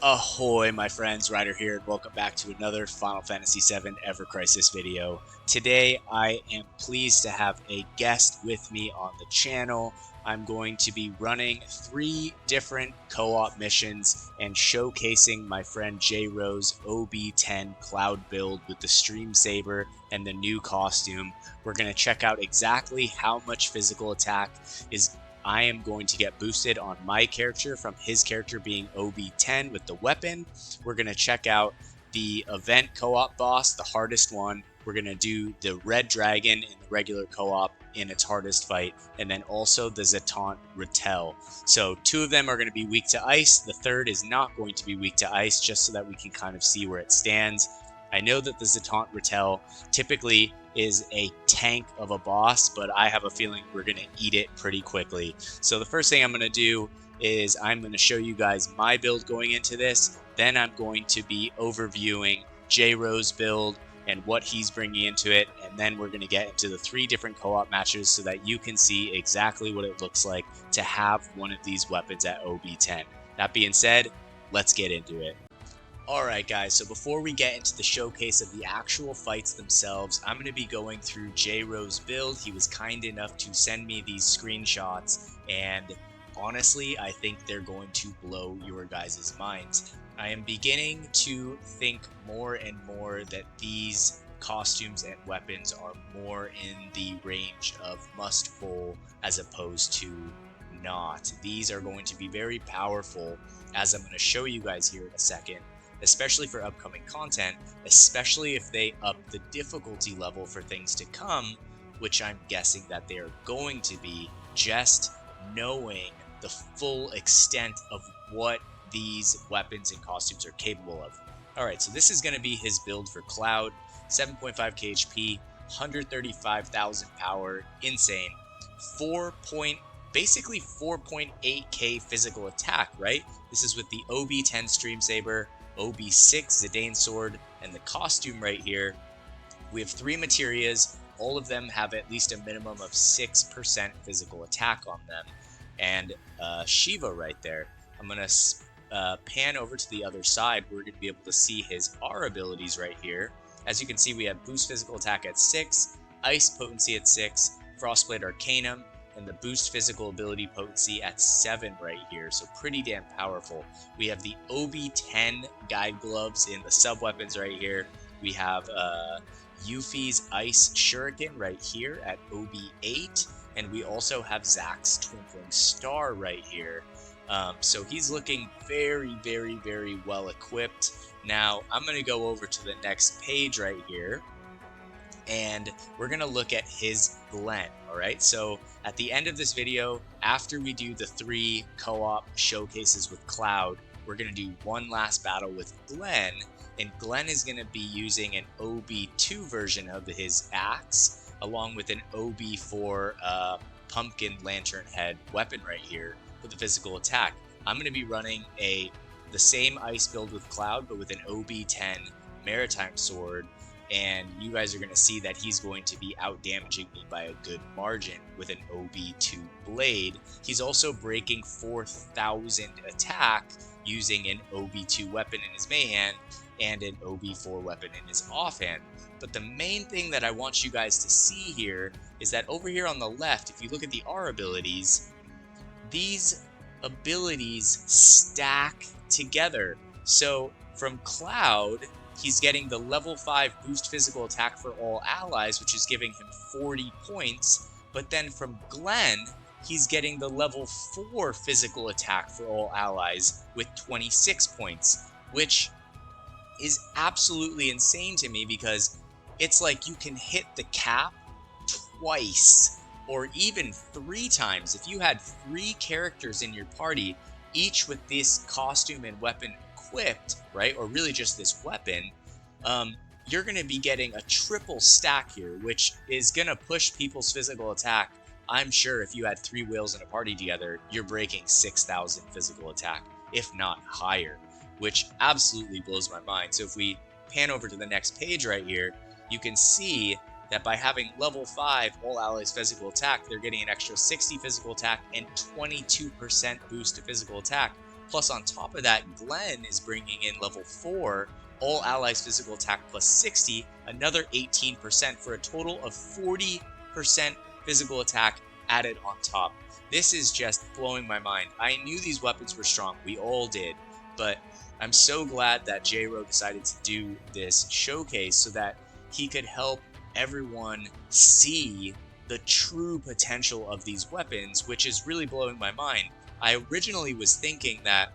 Ahoy, my friends, Ryder here, and welcome back to another Final Fantasy VII Ever Crisis video. Today, I am pleased to have a guest with me on the channel. I'm going to be running 3 different co-op missions and showcasing my friend J.Rose OB10 Cloud build with the Stream Saber and the new costume. We're going to check out exactly how much physical attack I am going to get boosted on my character from his character being OB10 with the weapon. We're going to check out the event co-op boss, the hardest one. We're going to do the red dragon in the regular co-op in its hardest fight, and then also the Zetant Rattel. So 2 of them are going to be weak to ice. The 3rd is not going to be weak to ice, just so that we can kind of see where it stands. I know that the Zetant Rattel typically is a tank of a boss, but I have a feeling we're going to eat it pretty quickly. So the first thing I'm going to do is I'm going to show you guys my build going into this. Then I'm going to be overviewing J.Rose build and what he's bringing into it. And then we're going to get into the 3 different co-op matches so that you can see exactly what it looks like to have one of these weapons at OB10. That being said, let's get into it. Alright guys, so before we get into the showcase of the actual fights themselves, I'm going to be going through J.Rose build. He was kind enough to send me these screenshots, and honestly, I think they're going to blow your guys' minds. I am beginning to think more and more that these costumes and weapons are more in the range of must-pull as opposed to not. These are going to be very powerful, as I'm going to show you guys here in a second, especially for upcoming content, especially if they up the difficulty level for things to come, which I'm guessing that they are going to be, just knowing the full extent of what these weapons and costumes are capable of. Alright, so this is going to be his build for Cloud, 7.5k HP, 135,000 power, insane, basically 4.8k physical attack, right? This is with the OB10 Stream Saber, OB6 Zidane Sword, and the costume right here. We have 3 materias. All of them have at least a minimum of 6% physical attack on them. And Shiva right there. I'm going to pan over to the other side. We're going to be able to see his R abilities right here. As you can see, we have boost physical attack at 6, ice potency at 6, frostblade arcanum, and the boost physical ability potency at 7 right here, so pretty damn powerful. We have the OB10 guide gloves in the sub weapons right here. We have Yuffie's ice shuriken right here at OB8, and we also have Zack's twinkling star right here. So he's looking very, very, very well equipped. Now I'm going to go over to the next page right here, and we're going to look at his Glen. Alright, so at the end of this video, after we do the 3 co-op showcases with Cloud, we're going to do one last battle with Glen, and Glen is going to be using an OB2 version of his axe, along with an OB4 pumpkin lantern head weapon right here for the physical attack. I'm going to be running the same ice build with Cloud, but with an OB10 maritime sword, and you guys are going to see that he's going to be out damaging me by a good margin with an OB2 blade. He's also breaking 4,000 attack using an OB2 weapon in his main hand and an OB4 weapon in his offhand. But the main thing that I want you guys to see here is that over here on the left, if you look at the R abilities, these abilities stack together. So from Cloud, he's getting the level 5 boost physical attack for all allies, which is giving him 40 points. But then from Glen, he's getting the level 4 physical attack for all allies with 26 points, which is absolutely insane to me, because it's like you can hit the cap twice or even 3 times. If you had 3 characters in your party, each with this costume and weapon equipped, right, or really just this weapon, you're going to be getting a triple stack here, which is going to push people's physical attack. I'm sure if you had 3 whales in a party together, you're breaking 6,000 physical attack, if not higher, which absolutely blows my mind. So if we pan over to the next page right here, you can see that by having level 5 all allies physical attack, they're getting an extra 60 physical attack and 22% boost to physical attack. Plus on top of that, Glenn is bringing in level 4 all allies physical attack plus 60, another 18% for a total of 40% physical attack added on top. This is just blowing my mind. I knew these weapons were strong, we all did, but I'm so glad that J.Ro decided to do this showcase so that he could help everyone see the true potential of these weapons, which is really blowing my mind. I originally was thinking that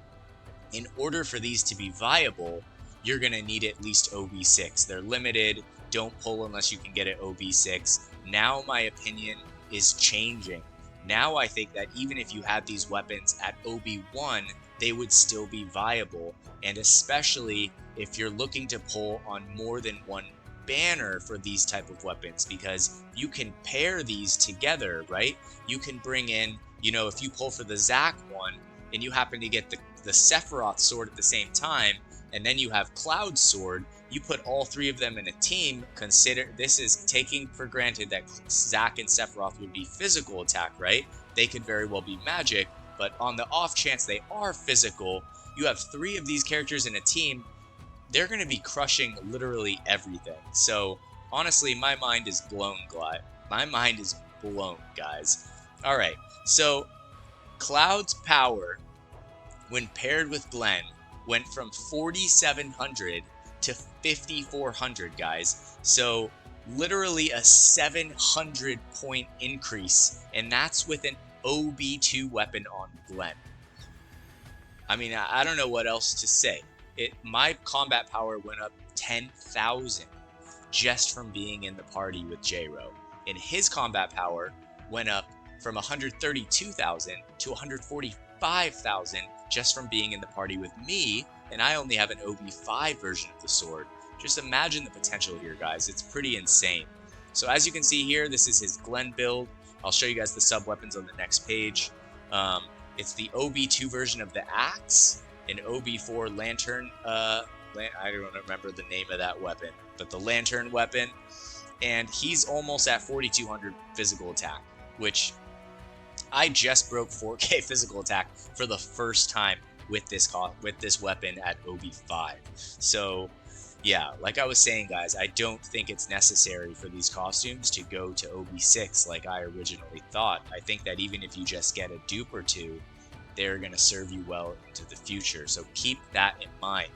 in order for these to be viable, you're going to need at least OB6. They're limited. Don't pull unless you can get it OB6. Now my opinion is changing. Now I think that even if you had these weapons at OB1, they would still be viable. And especially if you're looking to pull on more than one banner for these type of weapons, because you can pair these together, right? You can bring in, you know, if you pull for the Zac one and you happen to get the Sephiroth sword at the same time, and then you have Cloud sword, you put all three of them in a team. Consider this is taking for granted that Zac and Sephiroth would be physical attack, right? They could very well be magic, but on the off chance they are physical, you have 3 of these characters in a team. They're going to be crushing literally everything. So honestly, my mind is blown, my mind is blown, guys. All right, so Cloud's power when paired with Glenn went from 4,700 to 5,400, guys. So literally a 700 point increase, and that's with an OB2 weapon on Glenn. I mean, I don't know what else to say. My combat power went up 10,000 just from being in the party with J.Ro. And his combat power went up from 132,000 to 145,000 just from being in the party with me, and I only have an OB5 version of the sword. Just imagine the potential here, guys. It's pretty insane. So as you can see here, this is his Glenn build. I'll show you guys the sub weapons on the next page. It's the OB2 version of the axe, an OB4 lantern, I don't remember the name of that weapon, but the lantern weapon, and he's almost at 4,200 physical attack, which I just broke 4K physical attack for the first time with this weapon at OB5. So yeah, like I was saying, guys, I don't think it's necessary for these costumes to go to OB6 like I originally thought. I think that even if you just get a dupe or two, they're going to serve you well into the future. So keep that in mind.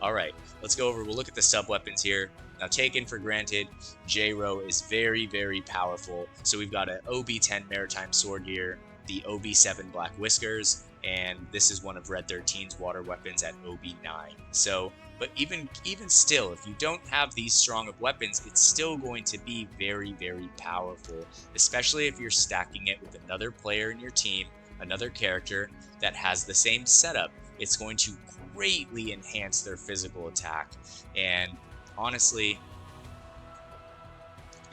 All right, let's go over. We'll look at the sub weapons here. Now, taken for granted, J.Ro is very, very powerful. So we've got an OB10 Maritime Sword here, the OB7 Black Whiskers, and this is one of Red 13's water weapons at OB9. So, but even still, if you don't have these strong of weapons, it's still going to be very, very powerful, especially if you're stacking it with another player in your team, another character that has the same setup. It's going to greatly enhance their physical attack. And honestly,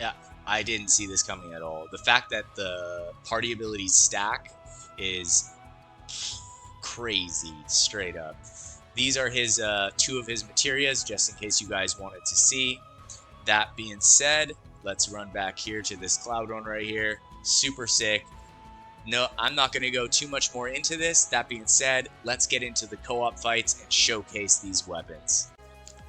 yeah, I didn't see this coming at all. The fact that the party abilities stack is crazy, straight up. These are his 2 of his materias, just in case you guys wanted to see. That being said, let's run back here to this Cloud one right here. Super sick. No, I'm not going to go too much more into this. That being said, let's get into the co-op fights and showcase these weapons.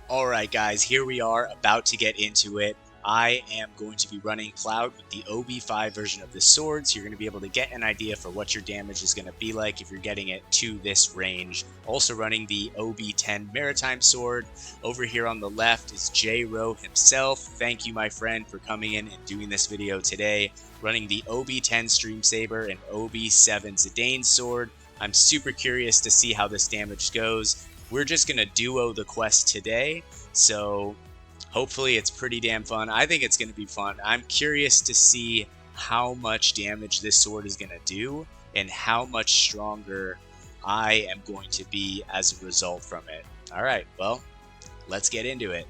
Alright guys, here we are about to get into it. I am going to be running Cloud with the OB5 version of the sword, so you're going to be able to get an idea for what your damage is going to be like if you're getting it to this range. Also running the OB10 Maritime Sword. Over here on the left is J.Ro himself. Thank you, my friend, for coming in and doing this video today. Running the OB10 Stream Saber and OB7 Zidane Sword. I'm super curious to see how this damage goes. We're just going to duo the quest today, so hopefully it's pretty damn fun. I think it's going to be fun. I'm curious to see how much damage this sword is going to do and how much stronger I am going to be as a result from it. Alright, well, let's get into it.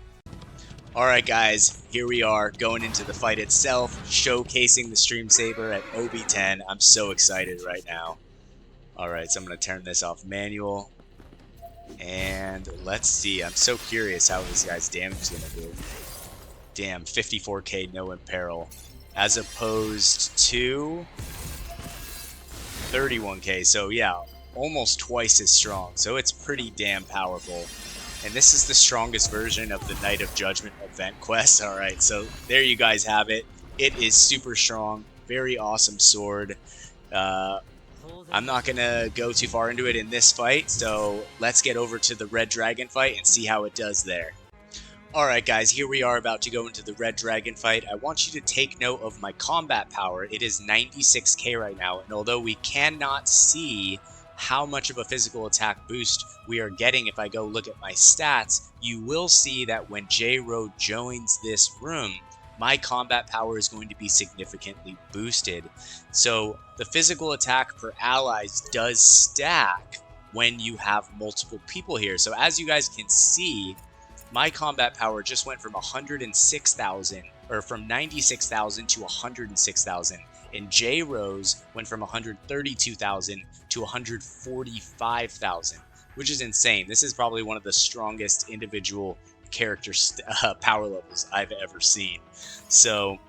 Alright guys, here we are going into the fight itself, showcasing the Stream Saber at OB10. I'm so excited right now. Alright, so I'm going to turn this off manual. And And let's see. I'm so curious how this guy's damage is going to do. Damn, 54k no imperil. As opposed to 31k. So yeah, almost twice as strong. So it's pretty damn powerful. And this is the strongest version of the Night of Judgment event quest. Alright, so there you guys have it. It is super strong. Very awesome sword. I'm not going to go too far into it in this fight, so let's get over to the Red Dragon fight and see how it does there. Alright guys, here we are about to go into the Red Dragon fight. I want you to take note of my combat power. It is 96k right now, and although we cannot see how much of a physical attack boost we are getting if I go look at my stats, you will see that when J-Ro joins this room, my combat power is going to be significantly boosted. So the physical attack per allies does stack when you have multiple people here. So as you guys can see, my combat power just went from 106,000, or from 96,000 to 106,000. And J-Rose went from 132,000 to 145,000, which is insane. This is probably one of the strongest individual character power levels I've ever seen. So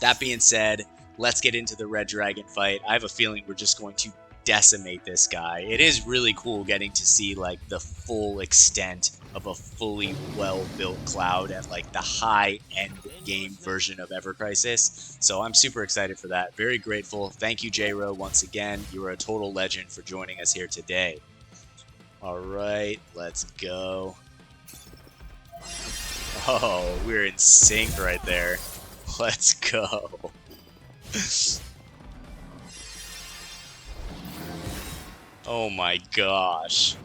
that being said, let's get into the Red Dragon fight. I have a feeling we're just going to decimate this guy. It is really cool getting to see like the full extent of a fully well-built Cloud at like the high-end game version of Ever Crisis. So I'm super excited for that. Very grateful. Thank you, J-Ro, once again. You are a total legend for joining us here today. All right, let's go. Oh, we're in sync right there. Let's go. Oh my gosh.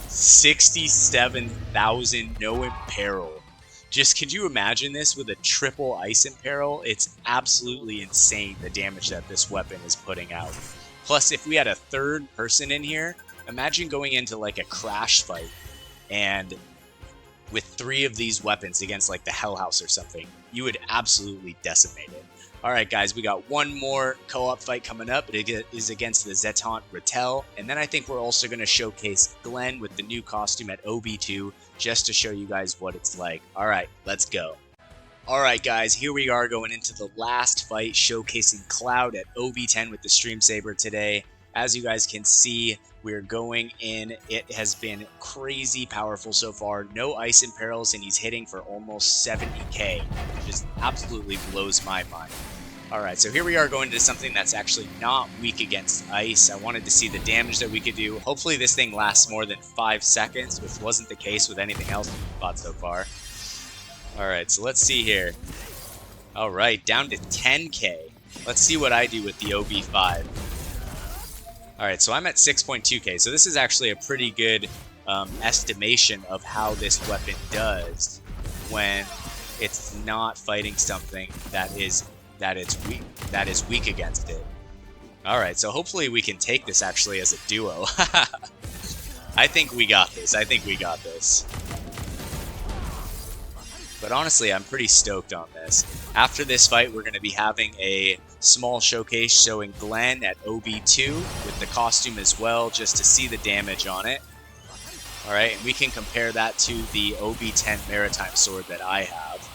67,000 no imperil. Just could you imagine this with a triple ice imperil? It's absolutely insane the damage that this weapon is putting out. Plus, if we had a third person in here, imagine going into like a crash fight and with 3 of these weapons against like the Hell House or something, you would absolutely decimate it. Alright guys, we got one more co-op fight coming up. It is against the Zetant Rattel, and then I think we're also going to showcase Glenn with the new costume at OB2, just to show you guys what it's like. Alright, let's go. Alright guys, here we are going into the last fight, showcasing Cloud at OB10 with the Stream Saber today. As you guys can see, we're going in. It has been crazy powerful so far. No ice imperils, and he's hitting for almost 70k, which just absolutely blows my mind. Alright, so here we are going into something that's actually not weak against ice. I wanted to see the damage that we could do. Hopefully this thing lasts more than 5 seconds, which wasn't the case with anything else we've fought so far. Alright, so let's see here. Alright, down to 10k. Let's see what I do with the OB5. Alright, so I'm at 6.2k, so this is actually a pretty good estimation of how this weapon does when it's not fighting something that is weak against it. Alright, so hopefully we can take this actually as a duo. I think we got this. I think we got this. But honestly, I'm pretty stoked on this. After this fight, we're going to be having a small showcase showing Glenn at OB2 with the costume as well, just to see the damage on it. Alright, and we can compare that to the OB10 Maritime Sword that I have.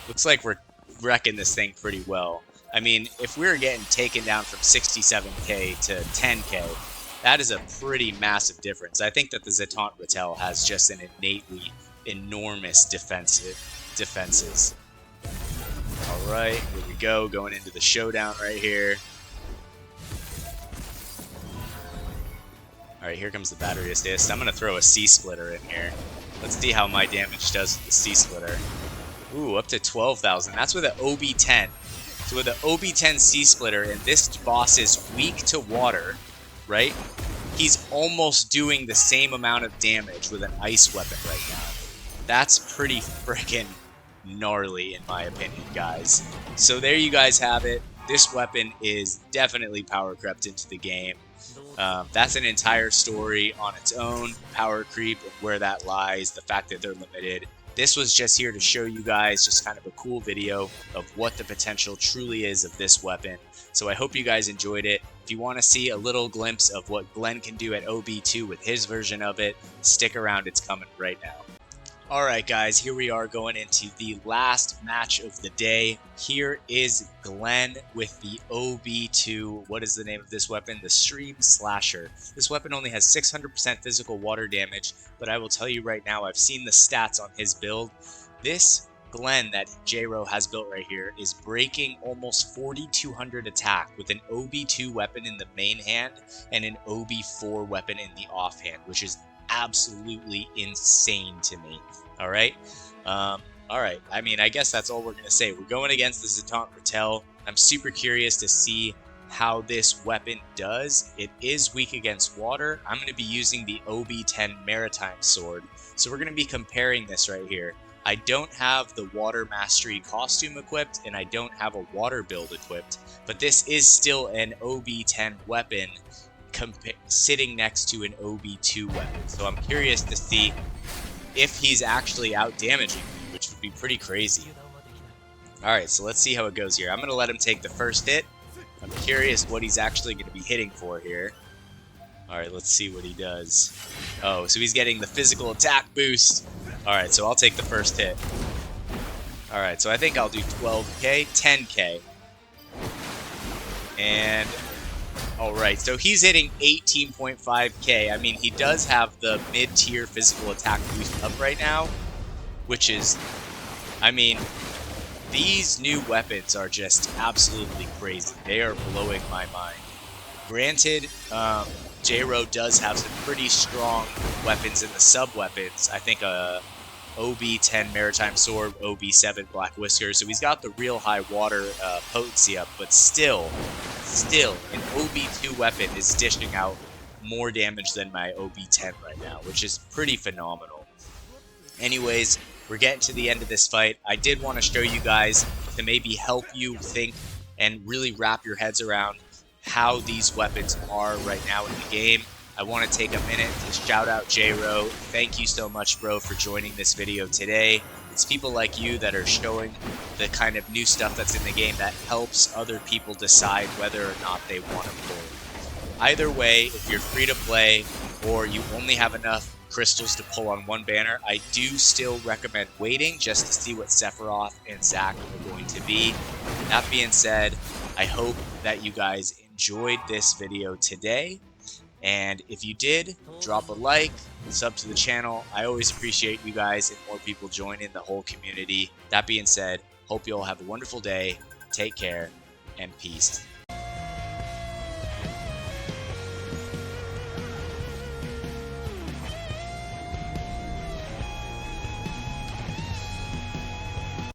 Looks like we're wrecking this thing pretty well. I mean, if we're getting taken down from 67k to 10k, that is a pretty massive difference. I think that the Zetant Rattel has just an innately enormous defenses. Alright, here we go, going into the showdown right here. Alright, here comes the battery assist. I'm going to throw a C-splitter in here. Let's see how my damage does with the C-splitter. Ooh, up to 12,000. That's with an OB10. So with an OB10 C-splitter, and this boss is weak to water, right? He's almost doing the same amount of damage with an ice weapon right now. That's pretty freaking gnarly in my opinion, guys. So there you guys have it. This weapon is definitely power crept into the game. That's an entire story on its own. Power creep and where that lies, the fact that they're limited. this was just here to show you guys just kind of a cool video of what the potential truly is of this weapon. So I hope you guys enjoyed it. If you want to see a little glimpse of what Glenn can do at OB2 with his version of it, stick around, it's coming right now. Alright guys, here we are going into the last match of the day. Here is Glenn with the OB2, what is the name of this weapon? The Stream Slasher. This weapon only has 600% physical water damage, but I will tell you right now, I've seen the stats on his build. This Glenn that J-Ro has built right here is breaking almost 4,200 attack with an OB2 weapon in the main hand and an OB4 weapon in the offhand, which is absolutely insane to me. All right. I mean, I guess that's all we're going to say. We're going against the Zatant Patel. I'm super curious to see how this weapon does. It is weak against water. I'm going to be using the OB10 Maritime Sword. So we're going to be comparing this right here. I don't have the Water Mastery costume equipped, and I don't have a water build equipped, but this is still an OB10 weapon sitting next to an OB2 weapon. So I'm curious to see if he's actually out damaging me, which would be pretty crazy. Alright, so let's see how it goes here. I'm going to let him take the first hit. I'm curious what he's actually going to be hitting for here. Alright, let's see what he does. Oh, so he's getting the physical attack boost. Alright, so I'll take the first hit. Alright, so I think I'll do 12k, 10k. And alright, so he's hitting 18.5k. I mean, he does have the mid-tier physical attack boost up right now, which is, I mean, these new weapons are just absolutely crazy. They are blowing my mind. Granted, J-Ro does have some pretty strong weapons in the sub-weapons. I think OB10 Maritime Sword, OB7 Black Whiskers. So he's got the real high water potency up, but still, an OB2 weapon is dishing out more damage than my OB10 right now, which is pretty phenomenal. Anyways, we're getting to the end of this fight. I did want to show you guys to maybe help you think and really wrap your heads around how these weapons are right now in the game. I want to take a minute to shout out J-Ro. Thank you so much, bro, for joining this video today. It's people like you that are showing the kind of new stuff that's in the game that helps other people decide whether or not they want to pull. Either way, if you're free to play or you only have enough crystals to pull on one banner, I do still recommend waiting just to see what Sephiroth and Zac are going to be. That being said, I hope that you guys enjoyed this video today. And if you did, drop a like, sub to the channel. I always appreciate you guys and more people joining the whole community. That being said, hope you all have a wonderful day. Take care and peace.